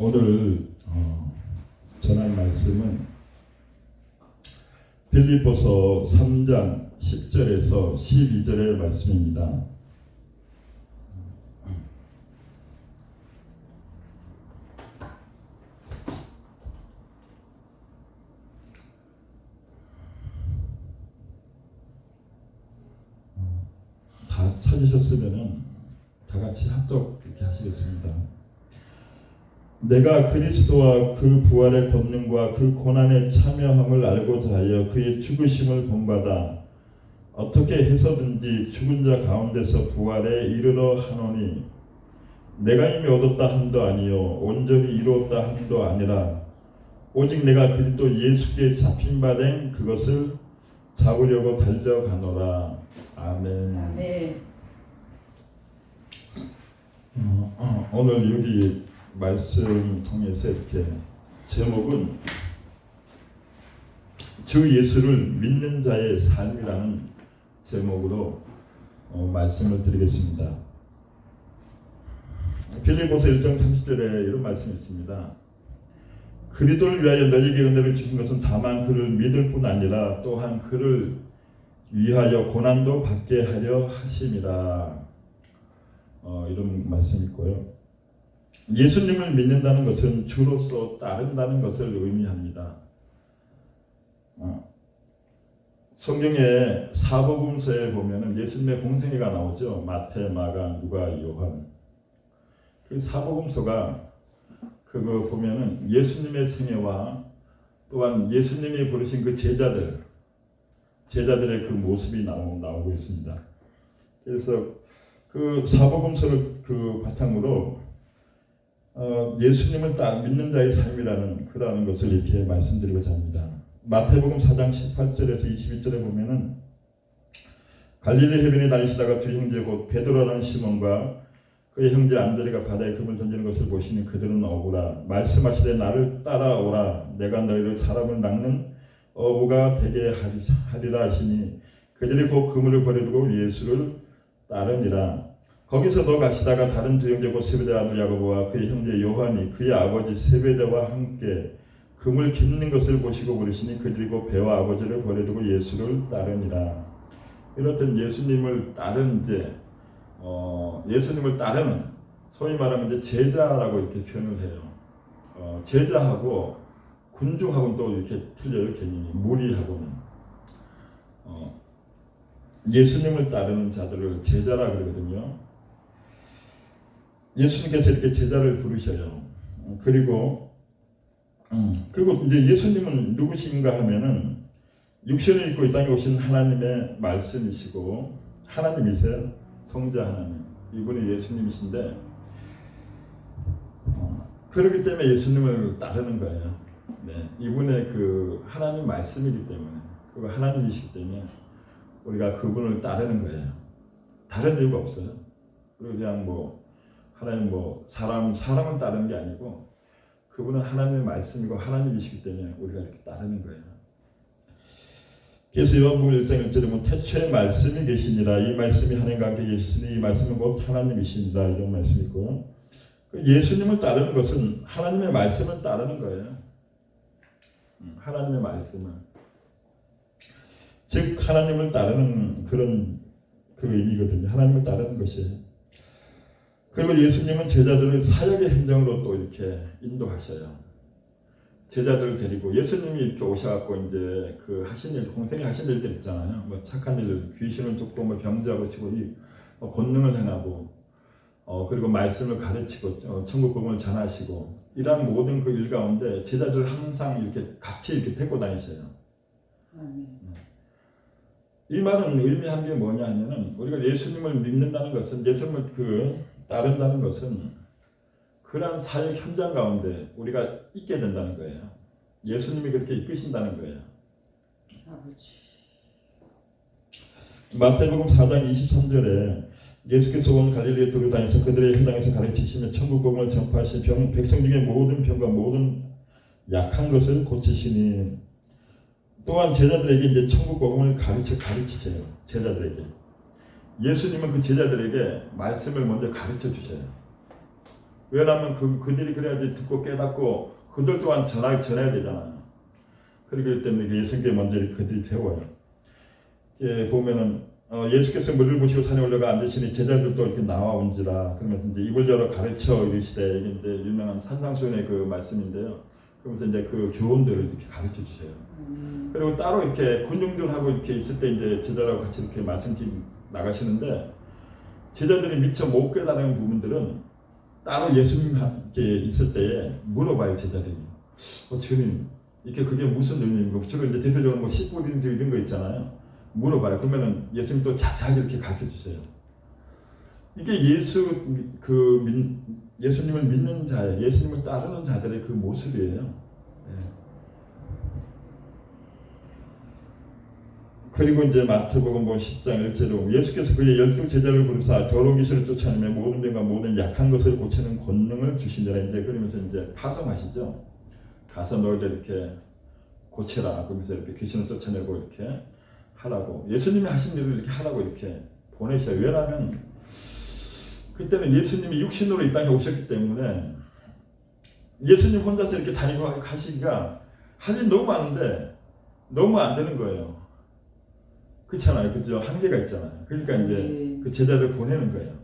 오늘 전할 말씀은 빌립보서 3장 10절에서 12절의 말씀입니다. 다 찾으셨으면 다 같이 합독 이렇게 하시겠습니다. 내가 그리스도와 그 부활의 권능과 그 고난에 참여함을 알고자 하여 그의 죽으심을 본받아 어떻게 해서든지 죽은 자 가운데서 부활에 이르러 하노니 내가 이미 얻었다 함도 아니요 온전히 이루었다 함도 아니라 오직 내가 그리스도 예수께 잡힌 바 된 그것을 잡으려고 달려가노라. 아멘. 아멘. 오늘 여기 말씀 통해서 이렇게 제목은 주 예수를 믿는 자의 삶이라는 제목으로 말씀을 드리겠습니다. 빌립보서 1장 30절에 이런 말씀이 있습니다. 그리스도를 위하여 너희에게 은혜를 주신 것은 다만 그를 믿을 뿐 아니라 또한 그를 위하여 고난도 받게 하려 하심이라. 이런 말씀이 있고요. 예수님을 믿는다는 것은 주로서 따른다는 것을 의미합니다. 성경의 사복음서에 보면은 예수님의 공생애가 나오죠. 마태, 마가, 누가, 요한. 그 사복음서가 그거 보면은 예수님의 생애와 또한 예수님이 부르신 그 제자들의 그 모습이 나오고 있습니다. 그래서 그 사복음서를 그 바탕으로 예수님을 믿는 자의 삶이라는 그러한 것을 이렇게 말씀드리고자 합니다. 마태복음 4장 18절에서 22절에 보면은 갈릴리 해변에 다니시다가 두 형제 곧 베드로라는 시몬과 그의 형제 안드레가 바다에 금을 던지는 것을 보시니 그들은 어부라. 말씀하시되 나를 따라오라. 내가 너희를 사람을 낚는 어부가 되게 하리라 하시니 그들이 곧 그물을 버려두고 예수를 따르니라. 거기서 더 가시다가 다른 두 형제 곧 세베대 아들 야고보와 그의 형제 요한이 그의 아버지 세베대와 함께 그물 깁는 것을 보시고 부르시니 그들이 곧 배와 아버지를 버려두고 예수를 따르니라. 이렇듯 예수님을 따른 예수님을 따르는 소위 말하면 이제 제자라고 이렇게 표현을 해요. 제자하고 군중하고는 또 이렇게 틀려요. 개념이 무리하고는 예수님을 따르는 자들을 제자라 그러거든요. 예수님께서 이렇게 제자를 부르셔요. 그리고 이제 예수님은 누구신가 하면은 육신을 입고 이 땅에 오신 하나님의 말씀이시고 하나님이세요. 성자 하나님. 이분이 예수님이신데 그렇기 때문에 예수님을 따르는 거예요. 네, 이분의 그 하나님 말씀이기 때문에 그리고 하나님이시기 때문에 우리가 그분을 따르는 거예요. 다른 이유가 없어요. 그리고 그냥 하나님 사람은 따르는 게 아니고 그분은 하나님의 말씀이고 하나님이시기 때문에 우리가 이렇게 따르는 거예요. 그래서 요한복음 1장 1절에 보면 태초에 말씀이 계시니라. 이 말씀이 하나님과 함께 계시니 이 말씀은 곧 하나님이시니라. 이런 말씀이 있고요. 예수님을 따르는 것은 하나님의 말씀을 따르는 거예요. 하나님의 말씀을. 즉 하나님을 따르는 그런 그 의미거든요. 하나님을 따르는 것이에요. 그리고 예수님은 제자들을 사역의 행정으로 또 이렇게 인도하셔요. 제자들을 데리고 예수님이 이렇게 오셔갖고 이제 그 하신 일, 공생에 하신 일들 있잖아요. 착한 일, 귀신을 쫓고 병자고 치고 권능을 행하고 그리고 말씀을 가르치고 천국 복음을 전하시고 이런 모든 그 일 가운데 제자들 항상 이렇게 같이 이렇게 데리고 다니셔요. 이 말은 의미한 게 뭐냐면은 우리가 예수님을 믿는다는 것은 예수님을 따른다는 것은 그러한 사역 현장 가운데 우리가 있게 된다는 거예요. 예수님이 그렇게 이끄신다는 거예요. 아버지. 마태복음 4장 23절에 예수께서 온 갈릴리에 돌아다니셔서 그들의 현장에서 가르치시며 천국 복음을 전파하신 백성 중에 모든 병과 모든 약한 것을 고치시니 또한 제자들에게 이제 천국 복음을 가르치세요. 제자들에게. 예수님은 그 제자들에게 말씀을 먼저 가르쳐 주셔요. 왜냐하면 그들이 그래야지 듣고 깨닫고 그들 또한 전해야 되잖아요. 그렇기 때문에 예수님께 먼저 그들이 배워요. 예, 보면은 예수께서 물을 보시고 산에 올라가 앉으시니 제자들도 이렇게 나와온지라 그러면서 이제 입을 열어 가르쳐 이르시되 이게 이제 유명한 산상수훈의 그 말씀인데요. 그러면서 이제 그 교훈들을 이렇게 가르쳐 주세요. 그리고 따로 이렇게 군중들하고 이렇게 있을 때 이제 제자라고 같이 이렇게 말씀 나가시는데 제자들이 미처 못 깨달은 부분들은 따로 예수님 이렇게 있을 때에 물어봐요 제자들이. 주님 이렇게 그게 무슨 의미인가? 주로 이제 대표적으로 뭐 10불인지 이런 거 있잖아요. 물어봐요. 그러면은 예수님 또 자세하게 이렇게 가르쳐 주세요. 이게 예수님을 믿는 자의, 예수님을 따르는 자들의 그 모습이에요. 네. 그리고 이제 마태복음 10장 1절로 예수께서 그의 12 제자를 부르사 더러운 귀신을 쫓아내며 모든 병과 모든 약한 것을 고치는 권능을 주시니라. 이제 그러면서 이제 파송하시죠. 가서 너희들 이렇게 고쳐라. 그러면서 이렇게 귀신을 쫓아내고 이렇게 하라고 예수님이 하신 일을 이렇게 하라고 이렇게 보내셔요. 왜냐하면 그때는 예수님이 육신으로 이 땅에 오셨기 때문에 예수님 혼자서 이렇게 다니고 하시기가 할 일 너무 많은데 너무 안 되는 거예요. 그렇잖아요. 그죠? 한계가 있잖아요. 그러니까 이제 그 제자를 보내는 거예요.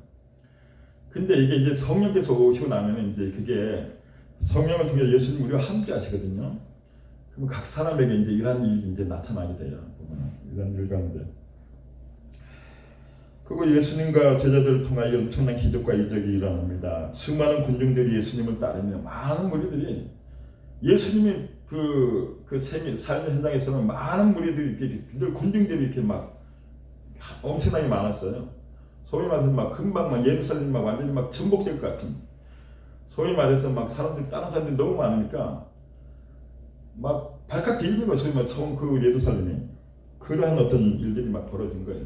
근데 이게 이제 성령께서 오시고 나면 이제 그게 성령을 통해 예수님 우리와 함께 하시거든요. 그럼 각 사람에게 이제 이런 일이 이제 나타나게 돼요. 이런 일 가운데. 그리고 예수님과 제자들을 통하여 엄청난 기적과 이적이 일어납니다. 수많은 군중들이 예수님을 따르며 많은 무리들이 예수님이 삶의 현장에서는 많은 무리들이 이렇게 군중들이 이렇게 막 엄청나게 많았어요. 소위 말해서 막 금방 막 예루살렘 막 완전히 막 전복될 것 같은. 소위 말해서 막 사람들이 다른 사람들이 너무 많으니까 막 발칵 뒤집는 거예요. 소위 말해서 그 예루살렘이. 그러한 어떤 일들이 막 벌어진 거예요.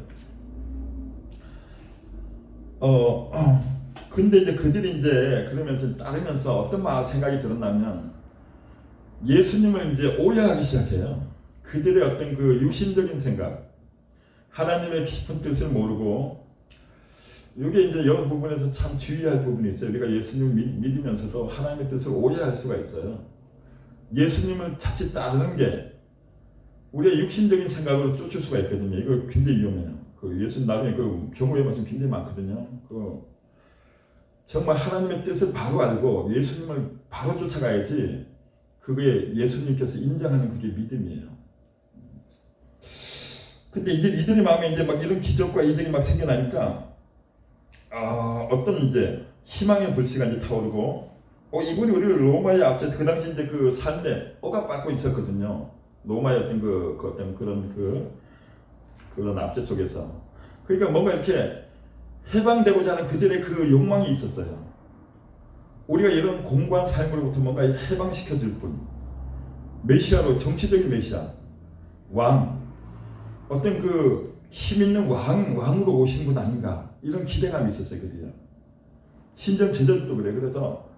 근데 이제 그들이 이제 그러면서 따르면서 어떤 생각이 들었냐면 예수님을 이제 오해하기 시작해요. 그들의 어떤 그 육신적인 생각, 하나님의 깊은 뜻을 모르고 이게 이제 여러 부분에서 참 주의할 부분이 있어요. 우리가 예수님을 믿으면서도 하나님의 뜻을 오해할 수가 있어요. 예수님을 자칫 따르는 게 우리의 육신적인 생각으로 쫓을 수가 있거든요. 이거 굉장히 위험해요. 예수님 나중에 경우의 말씀 굉장히 많거든요. 정말 하나님의 뜻을 바로 알고 예수님을 바로 쫓아가야지 그게 예수님께서 인정하는 그게 믿음이에요. 근데 이들의 마음에 이제 막 이런 기적과 이적이 막 생겨나니까 어떤 이제 희망의 불씨가 이제 타오르고 이분이 우리를 로마의 앞에서 그 당시 이제 그 삶에 억압받고 있었거든요. 로마의 어떤 그런 압제 속에서. 그러니까 뭔가 이렇게 해방되고자 하는 그들의 그 욕망이 있었어요. 우리가 이런 공고한 삶으로부터 뭔가 해방시켜 줄 분. 메시아로, 정치적인 메시아. 왕. 어떤 그 힘있는 왕으로 오신 분 아닌가. 이런 기대감이 있었어요, 그들이요. 신전 제자들도 그래. 그래서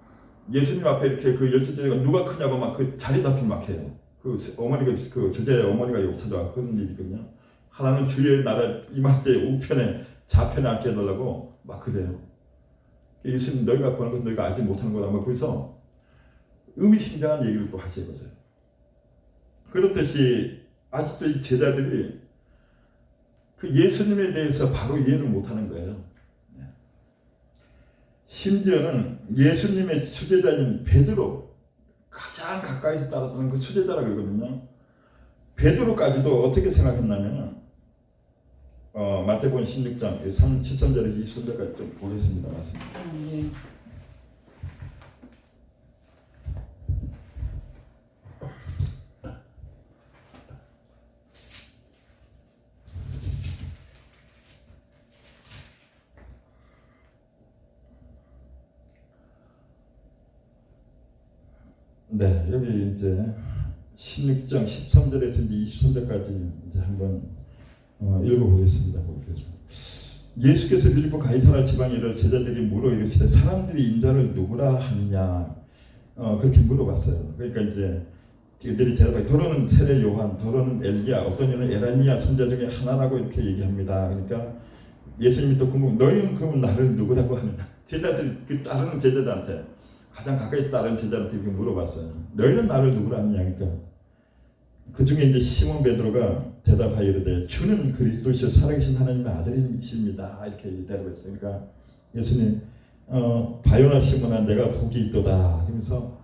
예수님 앞에 이렇게 그 12제자가 누가 크냐고 막 그 자리 다툼 막 해요. 저자의 어머니가 여기 찾아와 그런 일이 있거든요. 하나는 주의 나라 임할 때 우편에 좌편에 앉게 해달라고 막 그래요. 예수님 너희가 보는 것은 너희가 알지 못하는 거다. 뭐 그래서 의미심장한 얘기를 또 하셔보세요. 그렇듯이 아직도 이 제자들이 그 예수님에 대해서 바로 이해를 못하는 거예요. 심지어는 예수님의 수제자인 베드로 가장 가까이서 따랐던 그 수제자라 그러거든요. 베드로까지도 어떻게 생각했냐면 마태복음 16장 17절에서 20절까지 좀 보겠습니다. 맞습니다. 네, 여기 이제 16장 13절에서 이제 23절까지 이제 한번 읽어보겠습니다. 예수께서 빌립보 가이사라 지방에 이르러 제자들이 물어 이르시되 사람들이 인자를 누구라 하느냐 그렇게 물어봤어요. 그러니까 이제 그들이 대답하기 더러는 세례 요한, 더러는 엘리야, 어떤 이는 에라미야 선자 중에 하나라고 이렇게 얘기합니다. 그러니까 예수님이 또 궁금 너희는 그러면 나를 누구라고 하느냐. 제자들 그 따르는 제자들한테 가장 가까이 따른 제자한테 이렇게 물어봤어요. 너희는 나를 누구라 하느냐. 그러니까 그 중에 이제 시몬 베드로가 대답하여 이르되 주는 그리스도시요 살아계신 하나님의 아들이십니다. 이렇게 대답했어요. 그러니까 예수님 바요나 시몬아 내가 복이 있도다. 그러면서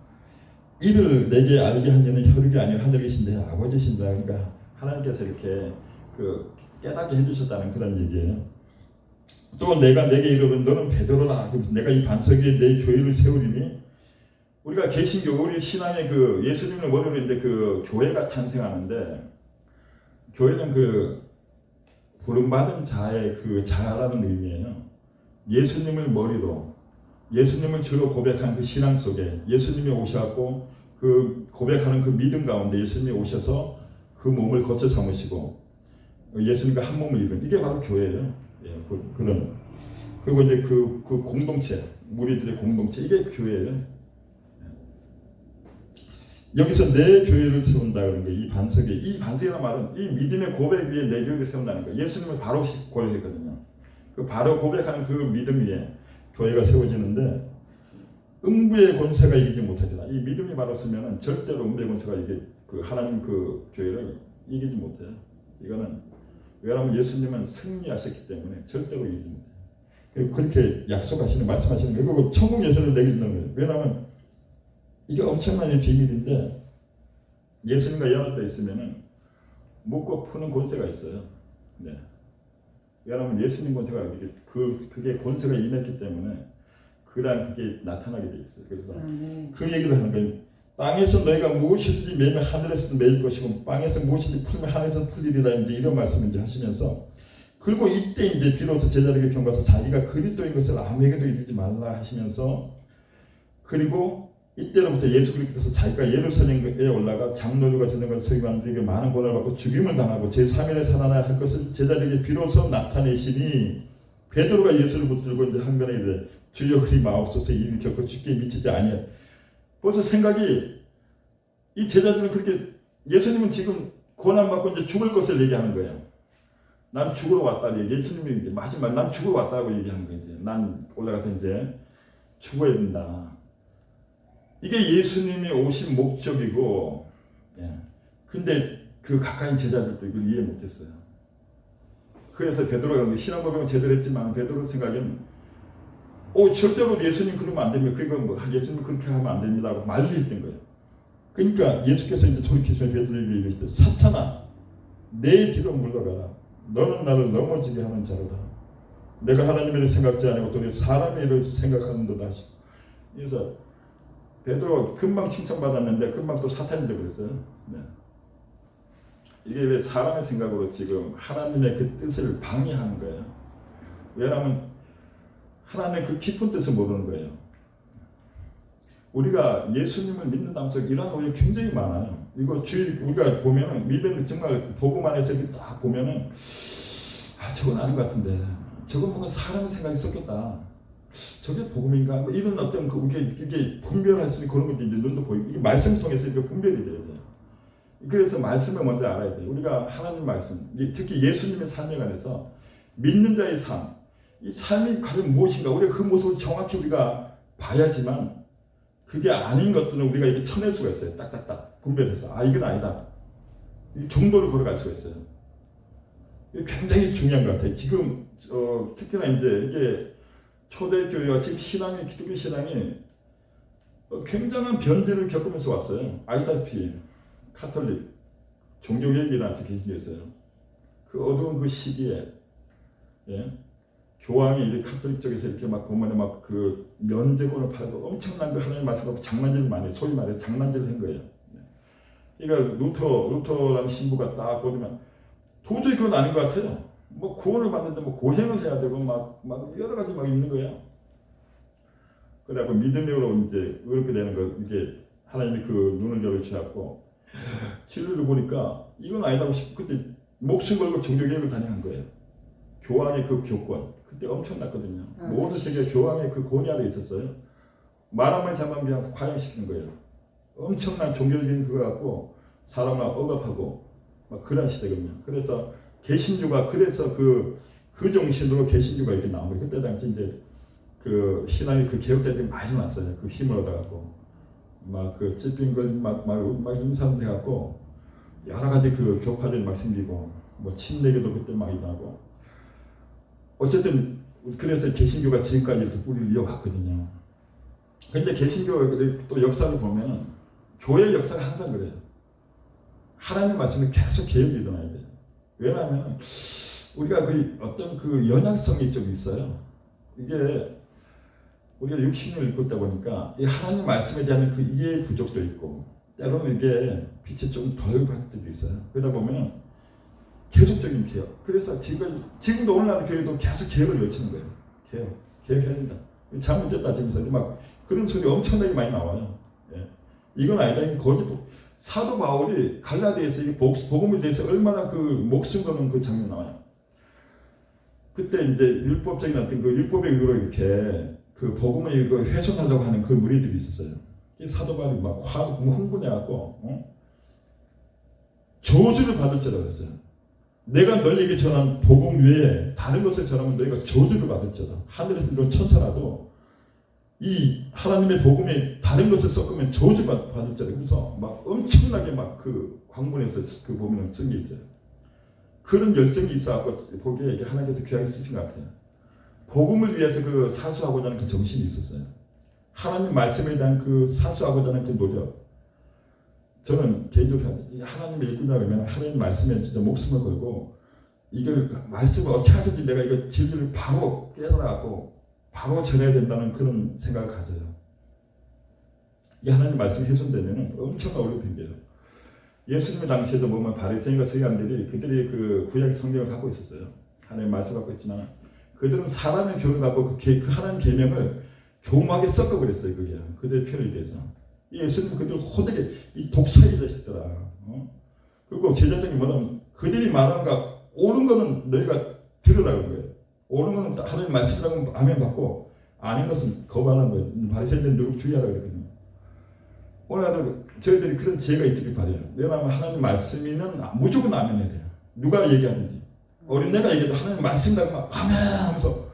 이를 내게 알게 한 이는 혈육이 아니요 하늘에 계신 내 아버지신다. 그러니까 하나님께서 이렇게 그 깨닫게 해주셨다는 그런 얘기예요. 또 내가 내게 이르면 너는 베드로다. 그래서 내가 이 반석 위에 내 교회를 세우리니 우리가 개신교 우리 신앙의 그 예수님을 머리로 이제 그 교회가 탄생하는데 교회는 그 부름받은 자의 그 자라는 의미예요. 예수님을 머리로 예수님을 주로 고백한 그 신앙 속에 예수님이 오셔갖고 그 고백하는 그 믿음 가운데 예수님이 오셔서 그 몸을 거쳐 삼으시고 예수님과 한 몸을 이룬 이게 바로 교회예요. 예, 그런 그리고 이제 그 공동체 무리들의 공동체 이게 교회예요. 여기서 내 교회를 세운다 그런 게 이 반석이라는 말은 이 믿음의 고백 위에 내 교회를 세운다는 거예요. 예수님을 바로 고백했거든요. 그 바로 고백하는 그 믿음 위에 교회가 세워지는데 음부의 권세가 이기지 못하리라. 이 믿음이 바로 쓰면은 절대로 음부의 권세가 이게 그 하나님 그 교회를 이기지 못해요. 이거는 왜냐하면 예수님은 승리하셨기 때문에 절대로 이기지 못해요. 그렇게 약속하시는 말씀하시는 거예요. 그리고 천국 예수를 내게 준다는 거예요. 왜냐하면 이게 엄청난 비밀인데 예수님과 연합되어 있으면은 묶고 푸는 권세가 있어요. 네. 왜냐하면 예수님 권세가 그게 권세가 임했기 때문에 그다음 그게 나타나게 돼 있어요. 그래서 그 얘기를 하는 거예요. 땅에서 너희가 무엇이든지 매면 하늘에서 매일 것이고 땅에서 무엇이든지 풀면 하늘에서 풀리리라 이제 이런 말씀을 이제 하시면서 그리고 이때 이제 비로소 제자에게 경고해서 자기가 그리스도인 것을 아무에게도 이르지 말라 하시면서 그리고 이때로부터 예수 그리스도께서 자기가 예루살렘에 올라가 장로들과 전능과 서기관들에게 많은 고난을 받고 죽임을 당하고 제3일에 살아나야 할 것을 제자들에게 비로소 나타내시니 베드로가 예수를 붙들고 이제 항변하게 돼 주여 그리 마옵소서 이를 겪고 죽게 미치지 아니하. 벌써 생각이 이 제자들은 그렇게 예수님은 지금 고난 받고 이제 죽을 것을 얘기하는 거예요. 난 죽으러 왔다. 예수님이 이제 마지막 난 죽으러 왔다고 얘기하는 거예요. 이제 난 올라가서 이제 죽어야 된다. 이게 예수님이 오신 목적이고, 예. 근데 그 가까이 제자들도 이걸 이해 못했어요. 그래서 베드로가 신앙 고백은 제대로 했지만 베드로 생각에는 절대로 예수님 그러면 안 됩니다. 그러니까 뭐 예수님 그렇게 하면 안 됩니다 하고 말을 했던 거예요. 그러니까 예수께서 이제 돌이키시면 베드로에게 이르시되 사탄아 내 뒤로 물러가라. 너는 나를 넘어지게 하는 자로다. 내가 하나님의 일을 생각지 않고 또 사람의 일을 생각하는도다 하시고. 그래서 베드로가 금방 칭찬받았는데 금방 또 사탄이 되어버렸어요. 네. 이게 왜 사람의 생각으로 지금 하나님의 그 뜻을 방해하는 거예요. 왜냐하면 하나님의 그 깊은 뜻을 모르는 거예요. 우리가 예수님을 믿는 다음에 이런 오해 굉장히 많아요. 이거 우리가 보면은 믿음 정말 복음 안에서 이렇게 딱 보면은 저건 아닌 것 같은데 저건 뭔가 사람의 생각이 섞였다. 저게 복음인가? 뭐 이런 어떤 이게 분별할 수 있는 그런 것도 이제 눈도 보이고 이 말씀 통해서 이게 분별이 돼요. 그래서 말씀을 먼저 알아야 돼요. 우리가 하나님 말씀, 특히 예수님의 삶에 관해서 믿는 자의 삶, 이 삶이 과연 무엇인가? 우리가 그 모습을 정확히 우리가 봐야지만 그게 아닌 것들은 우리가 이렇게 쳐낼 수가 있어요. 딱딱딱 분별해서 이건 아니다. 이 정도를 걸어갈 수가 있어요. 이게 굉장히 중요한 것 같아요. 지금 특히나 이제 이게 초대교회와 지금 신앙이 기독교 신앙이 굉장한 변질을 겪으면서 왔어요. 아시다시피 카톨릭 종교개혁이라는 게 있어요. 그 어두운 그 시기에 교황이 이렇게 카톨릭 쪽에서 이렇게 막 보면 막 그 면제권을 팔고 엄청난 그 하나님 말씀하고 장난질을 많이 해요. 소위 말해 장난질을 한 거예요. 그러니까 루터라는 신부가 딱 보면 도저히 그건 아닌 것 같아요. 뭐 구원을 받는데 뭐 고행을 해야 되고 막 여러 가지 막 있는 거예요. 그래갖고 믿음으로 이제 그렇게 되는 거 이게 하나님이 그 눈을 열어주셨고 진리를 보니까 이건 아니다고 싶고 그때 목숨 걸고 종교개혁을 단행한 거예요. 교황의 그 교권 그때 엄청났거든요. 모든 세계 교황의 그 권위 아래 있었어요. 말 한마디 잘못하면 그냥 과잉시키는 거예요. 엄청난 종교적인 그거 갖고 사람을 억압하고 막 그런 시대거든요. 그래서 개신주가 그래서 그 정신으로 개신주가 이렇게 나온 거예요. 그때 당시 이제 그 신앙의 그 개혁자들이 많이 났어요. 그 힘을 얻어갖고 막 그 찌핑걸 막 이런 사람들 해갖고 여러 가지 그 교파들이 막 생기고 뭐 침례교도 그때 막 일어나고 어쨌든 그래서 개신교가 지금까지 이렇게 뿌리를 이어갔거든요. 근데 개신교 또 역사를 보면 교회 역사가 항상 그래요. 하나님 말씀이 계속 개혁이 일어나야 돼요. 왜냐하면 우리가 그 어떤 그 연약성이 좀 있어요. 이게 우리가 60년을 읽고 있다 보니까 이 하나님 말씀에 대한 그 이해의 부족도 있고 때로는 이게 빛이 좀 덜 받을 때도 있어요. 그러다 보면 계속적인 개혁. 그래서 지금도 오늘날 교회도 계속 개혁을 외치는 거예요. 개혁해야 된다. 잘못됐다 지금서 막 그런 소리 엄청나게 많이 나와요. 예. 이건 아니다. 이건 거짓. 사도 바울이 갈라디아에서 이 복음에 대해서 얼마나 그 목숨 거는 그 장면 나와요. 그때 이제 율법적인 어떤 그 율법의 의로 이렇게 그 복음을 이거 훼손하려고 하는 그 무리들이 있었어요. 이 사도 바울이 막 흥분해갖고 저주를 받을지라 그랬어요. 내가 너희에게 전한 복음 외에 다른 것을 전하면 너희가 저주를 받을지다. 하늘에서 이런 천사라도 이 하나님의 복음에 다른 것을 섞으면 저주 받을지라. 그래서 막 엄청나게 막 그 광문에서 그 보면 쓴 게 있어요. 그런 열정이 있어갖고 보기에 이게 하나님께서 귀하게 쓰신 것 같아요. 복음을 위해서 그 사수하고자 하는 그 정신이 있었어요. 하나님 말씀에 대한 그 사수하고자 하는 그 노력. 저는 개인적으로 하나님의 일꾼이라고 하면 하나님 말씀에 진짜 목숨을 걸고 이걸 말씀을 어떻게 하든지 내가 이거 진리를 바로 깨달아갖고 바로 전해야 된다는 그런 생각을 가져요. 이 하나님 말씀이 훼손되면 엄청나게 오래된대요. 예수님의 당시에도 보면 바리새인과 서기관들이 그들이 그 구약 성경을 갖고 있었어요. 하나님 말씀을 갖고 있지만 그들은 사람의 교훈을 갖고 그 하나님 계명을 교묘하게 섞어버렸어요. 그게 그들의 편에 대해서. 예수님 그들 호되게 이 독사의 자식들아. 그리고 제자들이 뭐냐면 그들이 말하는 거 옳은 거는 너희가 들으라는 거예요. 옳은 거는 하나님 말씀이라고 아멘 받고 아닌 것은 거부하는 거예요. 바리새인들 누구 주의하라 그랬거든요. 오늘도 저희들이 그런 지혜가 있기를 바래요. 왜냐하면 하나님 말씀이는 무조건 아멘해야 돼요. 누가 얘기하는지. 어린애가 얘기해도 하나님 말씀이라고 막 아멘 하면서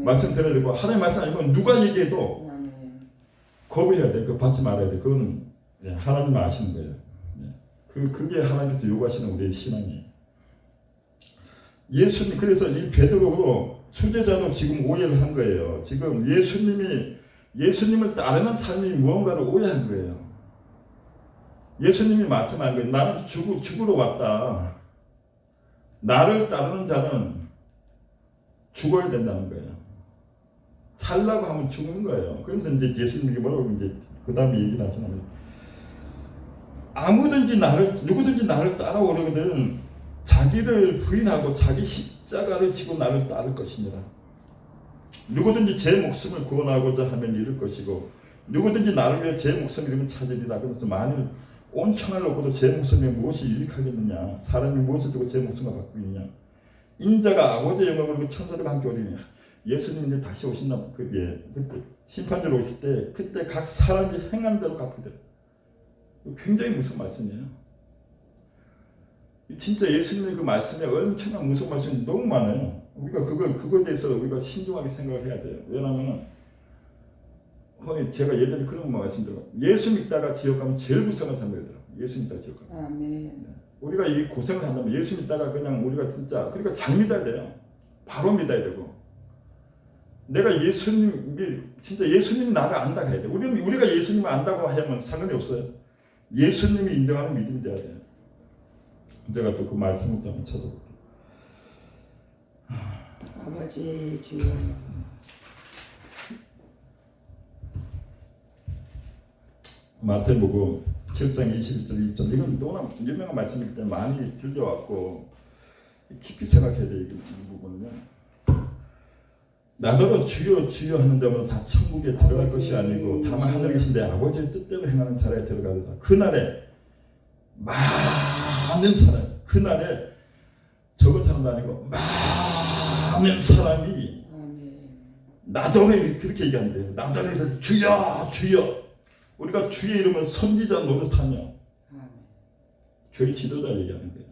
말씀 들어야 되고 하나님 말씀 아니면 누가 얘기해도 거부해야 돼. 그거 받지 말아야 돼. 그건 하나님 아시는 거예요. 그게 하나님께서 요구하시는 우리의 신앙이에요. 예수님 그래서 이 베드로로 수제자로 지금 오해를 한 거예요. 지금 예수님을 따르는 삶이 무언가를 오해한 거예요. 예수님이 말씀한 거예요. 나는 죽으러 왔다. 나를 따르는 자는 죽어야 된다는 거예요. 살라고 하면 죽는 거예요. 그래서 이제 예수님이 뭐라고 이제 그 다음에 얘기를 하시냐면 누구든지 나를 따라오려거든 자기를 부인하고 자기 십자가를 지고 나를 따를 것이니라. 누구든지 제 목숨을 구원하고자 하면 잃을 것이고 누구든지 나를 위해 제 목숨을 잃으면 찾으리라. 그래서 만일 온 천하를 놓고도 제 목숨에 무엇이 유익하겠느냐. 사람이 무엇을 주고 제 목숨과 바꾸느냐. 인자가 아버지의 영광을 그리고 천사들과 함께 오리니. 예수님이 이제 다시 오신다. 그때 심판대로 오실 때 그때 각 사람이 행한 대로 갚으되. 굉장히 무서운 말씀이에요. 진짜 예수님의 그 말씀에 엄청난 무서운 말씀이 너무 많아요. 우리가 그거에 대해서 우리가 신중하게 생각을 해야 돼요. 왜냐하면 제가 예전에 그런 말씀드려요. 예수 믿다가 지옥 가면 제일 불쌍한 사람들이더라고요. 예수 믿다가 지옥 가면. 아멘. 우리가 이 고생을 한다면 예수 믿다가 그냥 우리가 진짜 그러니까 잘 믿어야 돼요. 바로 믿어야 되고. 내가 진짜 예수님 나를 안다 해야 돼. 우리가 예수님을 안다고 하면 상관이 없어요. 예수님이 인정하는 믿음이 돼야 돼요. 제가 또 그 말씀을 또 한번 찾아볼게요. 아버지 주여. 마태복음 7장 21절 2절 이건 너무나 유명한 말씀이기 때문에 많이 들려왔고 깊이 생각해야 돼요. 이 부분은요. 나더러 주여 주여 하는 자마다 다 천국에 들어갈 것이 아니고 다만 하늘에 계신 내 아버지의 뜻대로 행하는 자라에 들어가리라. 그날에 많은 사람, 그날에 적은 사람도 아니고 많은 사람이 나더러 그렇게 얘기한대요. 나더러 주여 주여. 우리가 주의 이름을 선지자 노릇하며 교회 지도자 얘기하는 거예요.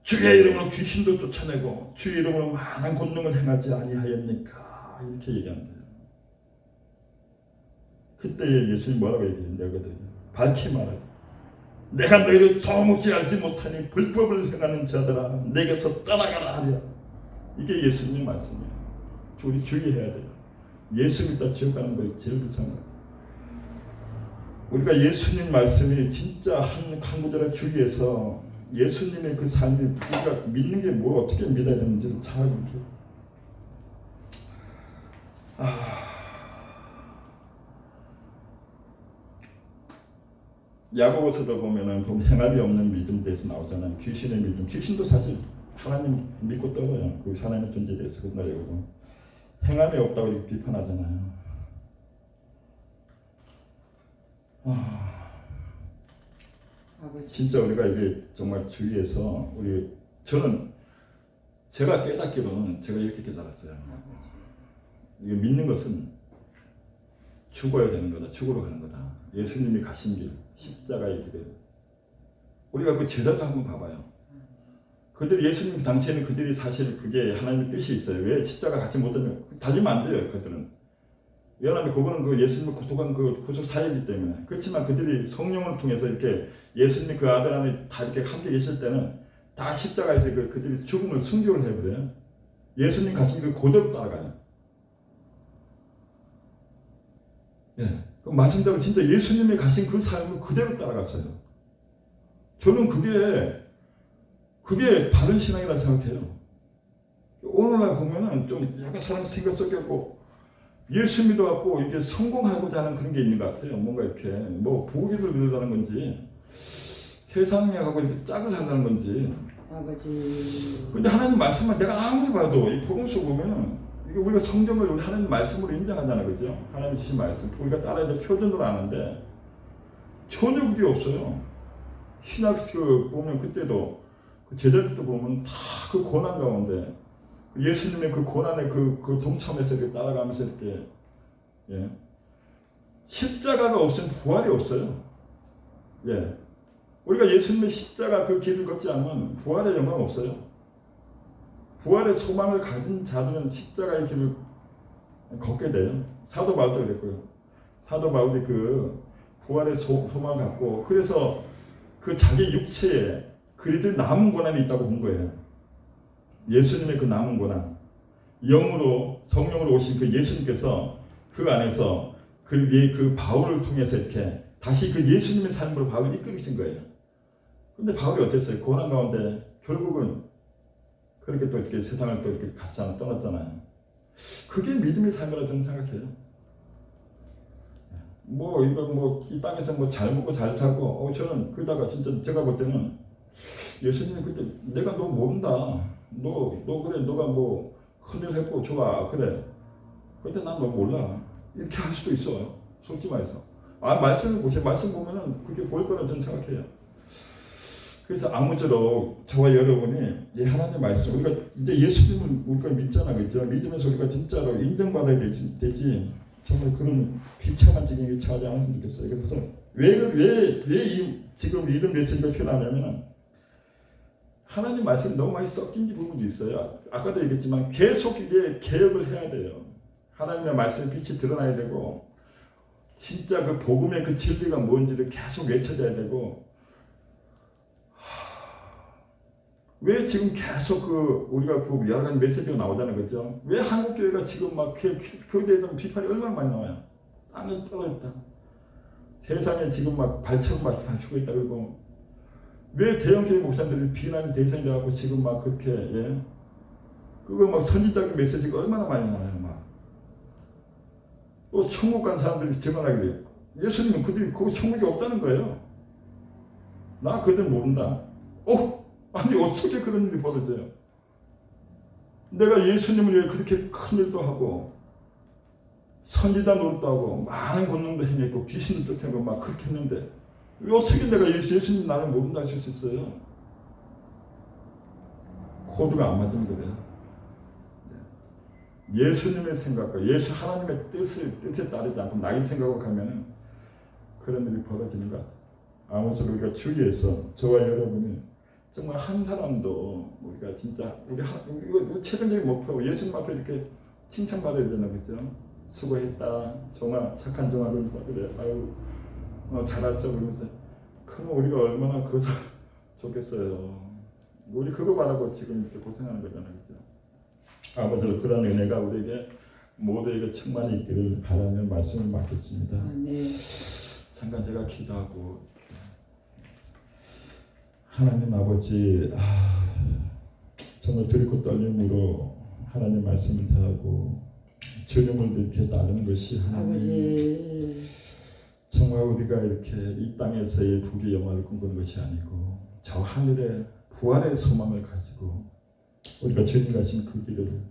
주의 이름으로 귀신도 쫓아내고 주의 이름으로 많은 권능을 행하지 아니하였니까 이렇게 얘기한대요. 그때 예수님 뭐라고 얘기했냐거든요. 밝히 말하되 내가 너희를 도무지 알지 못하니 불법을 행하는 자들아 내게서 떠나가라 하리라. 이게 예수님 말씀이에요. 우리 주의해야 돼요. 예수 믿다 지옥 가는 거에 제일 비싼 거. 우리가 예수님 말씀이 진짜 한 구절에 주의해서 예수님의 그 삶이 우리가 믿는 게 뭐 어떻게 믿어야 되는지를 잘 이렇게 야고보서도 보면은 행함이 없는 믿음에 대해서 나오잖아요. 귀신의 믿음. 귀신도 사실 하나님 믿고 떨어요. 그 하나님의 존재에 대해서 끝나려고 행함이 없다고 이렇게 비판하잖아요. 아버지 진짜 우리가 이게 정말 주의해서 저는 제가 깨닫기로는 제가 이렇게 깨달았어요. 이게 믿는 것은 죽어야 되는 거다. 죽으러 가는 거다. 예수님이 가신 길, 십자가의 길을. 우리가 그 제자들 한번 봐봐요. 그들 예수님 당시에는 그들이 사실 그게 하나님의 뜻이 있어요. 왜 십자가 같이 못하냐? 다지면 안 돼요. 그들은. 왜냐하면 그거는 그 예수님의 고통한 그 구속 사역이기 때문에. 그렇지만 그들이 성령을 통해서 이렇게 예수님이 그 아들 안에 다 이렇게 함께 계실 때는 다 십자가에서 그들이 죽음을 순교를 해버려요. 예수님 가신 길 그대로 따라가요. 예. 그 말씀대로 진짜 예수님이 가신 그 삶을 그대로 따라갔어요. 저는 그게 바른 신앙이라 생각해요. 오늘날 보면은 좀 약간 사람 생각 섞였고 예수 믿어갖고 이게 성공하고자 하는 그런 게 있는 것 같아요. 뭔가 이렇게 뭐 보기를 누리려는 건지 세상에 하고 이렇게 짝을 하려는 건지. 아버지 근데 하나님 말씀만 내가 아무리 봐도 이 복음서 보면은 이게 우리가 성경을 우리 하나님 말씀으로 인정하잖아요, 그죠? 하나님 주신 말씀 우리가 따라야 될 표준으로 아는데 전혀 그게 없어요. 신학 보면 그때도 그 제자들도 보면 다 그 고난 가운데 예수님의 그 고난에 그 동참해서 이렇게 따라가면서 이렇게 예. 십자가가 없으면 부활이 없어요. 예. 우리가 예수님의 십자가 그 길을 걷지 않으면 부활의 영광 없어요. 부활의 소망을 가진 자들은 십자가의 길을 걷게 돼요. 사도 바울도 그랬고요. 사도 바울이 그 부활의 소망을 갖고 그래서 그 자기 육체에 그리들 남은 고난이 있다고 본 거예요. 예수님의 그 남은 고난, 영으로 성령으로 오신 그 예수님께서 그 안에서 그 바울을 통해서 이렇게 다시 그 예수님의 삶으로 바울을 이끌으신 거예요. 근데 바울이 어땠어요? 고난 가운데 결국은 그렇게 또 이렇게 세상을 또 이렇게 같이 하나 떠났잖아요. 그게 믿음의 삶이라고 저는 생각해요. 이 땅에서 잘 먹고 잘 살고, 저는 그러다가 진짜 제가 볼 때는 예수님이 그때 내가 너 모른다. 너 그래, 너가 뭐 큰일 했고 좋아. 그래. 근데 난 너 몰라. 이렇게 할 수도 있어요. 솔직히 말해서. 말씀을 보세요. 말씀 보면은 그게 보일 거라 저는 생각해요. 그래서 아무쪼록 저와 여러분이 이 하나님의 말씀, 우리가 이제 예수님을 우리가 믿잖아, 그죠? 믿으면서 우리가 진짜로 인정받아야 되지. 정말 그런 비참한 지경에 처하지 않았으면 좋겠어요. 그래서 왜 지금 믿음 메시지를 표현하냐면은 하나님 말씀이 너무 많이 섞인 부분도 있어요. 아까도 얘기했지만 계속 이게 개혁을 해야 돼요. 하나님의 말씀의 빛이 드러나야 되고 진짜 그 복음의 그 진리가 뭔지를 계속 외쳐져야 되고 왜 지금 계속 우리가 여러 가지 메시지가 나오잖아요, 그렇죠? 왜 한국 교회가 지금 막 그에 대해서 비판이 얼마나 많이 나와요? 땅에 떨어졌다. 세상에 지금 막 발차고 막 하고 있다. 그리고 왜 대형 교회 목사님들이 비난의 대상이 돼갖고 지금 막 그렇게 그거 막 선지적인 메시지가 얼마나 많이 나와요, 막. 또 천국 간 사람들이 증언하게 돼요. 예수님은 그들이 거기 천국이 없다는 거예요. 나 그들 모른다. 아니 어떻게 그런 일이 벌어져요? 내가 예수님을 위해 그렇게 큰 일도 하고 선지자 노릇도 하고 많은 권능도 행했고 귀신도 쫓아내고 막 그렇게 했는데 왜 어떻게 내가 예수님 나를 모른다 하실 수 있어요? 코드가 안 맞으면 그래요. 예수님의 생각과 하나님의 뜻에 따르지 않고 나의 생각을 가면은 그런 일이 벌어지는 것 같아요. 아무쪼록 우리가 주의해서 저와 여러분이 정말 한 사람도 우리가 진짜 이거 최종적인 목표 예수님 앞에 이렇게 칭찬받아야 되나 그죠? 수고했다, 종아, 착한 종아 그러면서 그래, 아유, 잘했어 그러면서 그럼 우리가 얼마나 그거 좋겠어요. 우리 그거 바라고 지금 이렇게 고생하는 거잖아요, 그죠? 아버지 그런 은혜가 우리에게 모두에게 충만히 있기를 바라며 말씀을 맡겠습니다. 네. 잠깐 제가 기도하고 하나님 아버지 정말 두렵고 떨림으로 하나님 말씀을 대하고 주님을 이렇게 따르는 것이 하나님 아버지 정말 우리가 이렇게 이 땅에서의 부귀 영화를 꿈꾸는 것이 아니고 저 하늘의 부활의 소망을 가지고 우리가 주님 가신 그 길을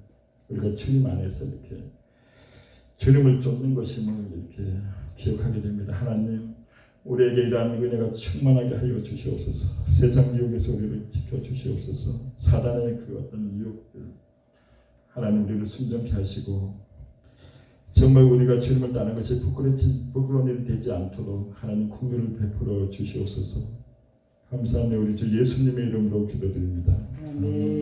우리가 주님 안에서 이렇게 주님을 쫓는 것임을 이렇게 기억하게 됩니다. 하나님 우리에게 이러한 은혜가 충만하게 하여 주시옵소서. 세상 유혹에서 우리를 지켜주시옵소서. 사단의 그 어떤 유혹들 하나님 우리를 순정케 하시고 정말 우리가 주님을 따르는 것이 부끄러운 일이 되지 않도록 하나님 긍휼을 베풀어 주시옵소서. 감사합니다. 우리 주 예수님의 이름으로 기도드립니다. 네.